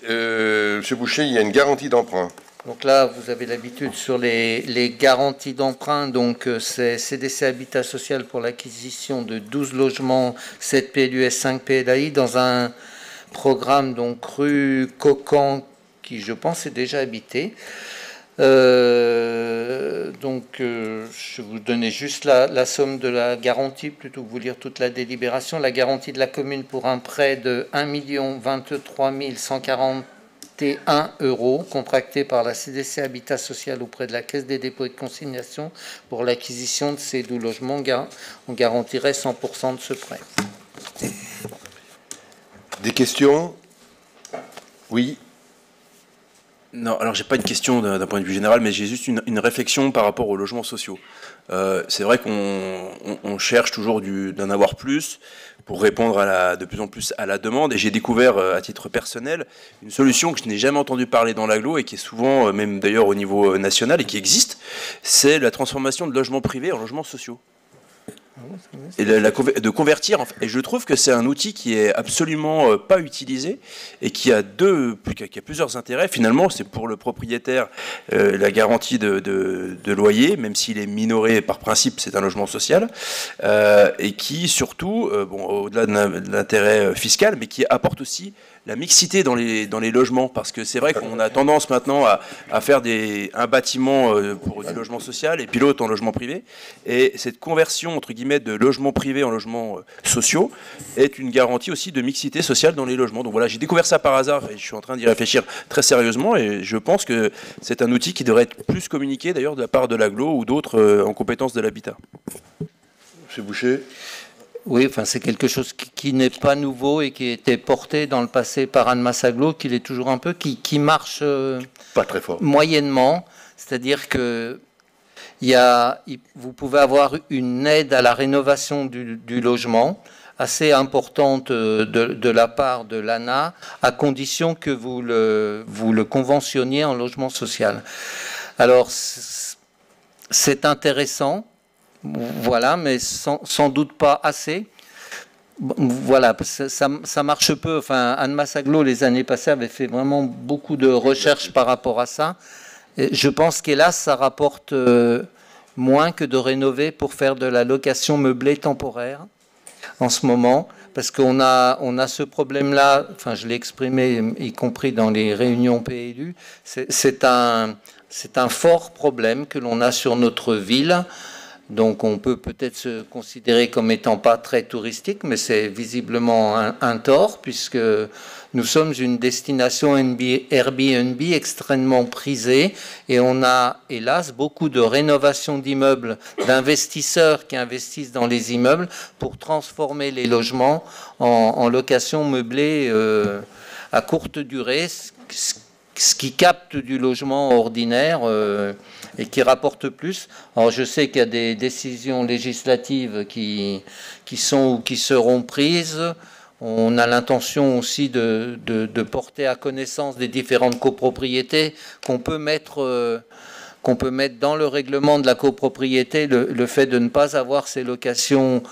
Monsieur Boucher, il y a une garantie d'emprunt. Donc là, vous avez l'habitude sur les garanties d'emprunt. Donc c'est CDC Habitat Social pour l'acquisition de 12 logements, 7 PLUS, 5 PLAI dans un programme donc rue Cocan qui, je pense, est déjà habité. Je vais vous donner juste la somme de la garantie plutôt que vous lire toute la délibération. La garantie de la commune pour un prêt de 1 023 141 euros contracté par la CDC Habitat Social auprès de la Caisse des dépôts et de consignation pour l'acquisition de ces 12 logements. On garantirait 100% de ce prêt. Des questions? Oui. Non, alors j'ai pas une question d'un point de vue général, mais j'ai juste une réflexion par rapport aux logements sociaux. C'est vrai qu'on cherche toujours d'en avoir plus pour répondre de plus en plus à la demande, et j'ai découvert à titre personnel une solution que je n'ai jamais entendu parler dans l'agglo et qui est souvent, même d'ailleurs au niveau national, et qui existe, c'est la transformation de logements privés en logements sociaux. Et de convertir, et je trouve que c'est un outil qui est absolument pas utilisé et qui a plusieurs intérêts. Finalement, c'est pour le propriétaire la garantie de loyer, même s'il est minoré par principe, c'est un logement social, et qui surtout, au-delà de l'intérêt fiscal, mais qui apporte aussi la mixité dans les logements, parce que c'est vrai qu'on a tendance maintenant à faire un bâtiment pour du logement social et puis l'autre en logement privé, et cette conversion entre guillemets de logements privés en logements sociaux est une garantie aussi de mixité sociale dans les logements. Donc voilà, j'ai découvert ça par hasard et je suis en train d'y réfléchir très sérieusement, et je pense que c'est un outil qui devrait être plus communiqué d'ailleurs de la part de l'agglo ou d'autres en compétence de l'habitat. Monsieur Boucher. Oui, enfin, c'est quelque chose qui n'est pas nouveau et qui a été porté dans le passé par Annemasse Agglo, qui l'est toujours un peu, qui marche pas très fort, moyennement. C'est-à-dire que vous pouvez avoir une aide à la rénovation du logement assez importante de la part de l'ANA, à condition que vous le conventionniez en logement social. Alors, c'est intéressant. Voilà, mais sans doute pas assez. Voilà, ça marche peu. Enfin, Annemasse Agglo, les années passées, avait fait vraiment beaucoup de recherches par rapport à ça. Et je pense qu'hélas, ça rapporte moins que de rénover pour faire de la location meublée temporaire en ce moment. Parce qu'on a ce problème-là, enfin, je l'ai exprimé, y compris dans les réunions PLU, c'est un fort problème que l'on a sur notre ville. Donc on peut peut-être se considérer comme étant pas très touristique, mais c'est visiblement un tort, puisque nous sommes une destination Airbnb extrêmement prisée, et on a hélas beaucoup de rénovations d'immeubles, d'investisseurs qui investissent dans les immeubles pour transformer les logements en location meublée à courte durée, ce qui capte du logement ordinaire et qui rapporte plus. Alors je sais qu'il y a des décisions législatives qui sont ou qui seront prises. On a l'intention aussi de porter à connaissance des différentes copropriétés qu'on peut mettre dans le règlement de la copropriété, le fait de ne pas avoir ces locations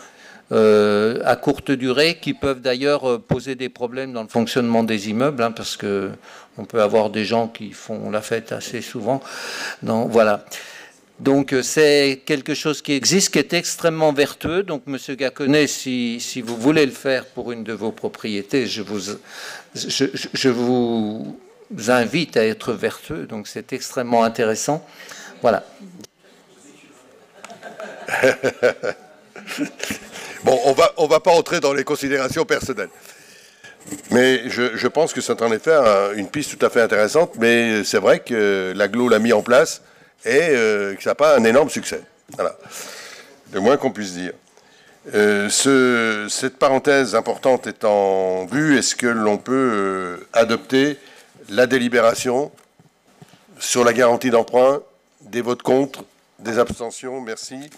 à courte durée, qui peuvent d'ailleurs poser des problèmes dans le fonctionnement des immeubles, hein, parce que on peut avoir des gens qui font la fête assez souvent. Donc, voilà. Donc c'est quelque chose qui existe, qui est extrêmement vertueux. Donc Monsieur Gacquenay, si vous voulez le faire pour une de vos propriétés, je vous invite à être vertueux. Donc c'est extrêmement intéressant. Voilà. Bon, on va pas entrer dans les considérations personnelles. Mais je pense que c'est en effet une piste tout à fait intéressante, mais c'est vrai que l'agglo l'a mis en place et que ça n'a pas un énorme succès. Voilà. Le moins qu'on puisse dire. Cette parenthèse importante étant vue, est-ce que l'on peut adopter la délibération sur la garantie d'emprunt, des votes contre, des abstentions? Merci.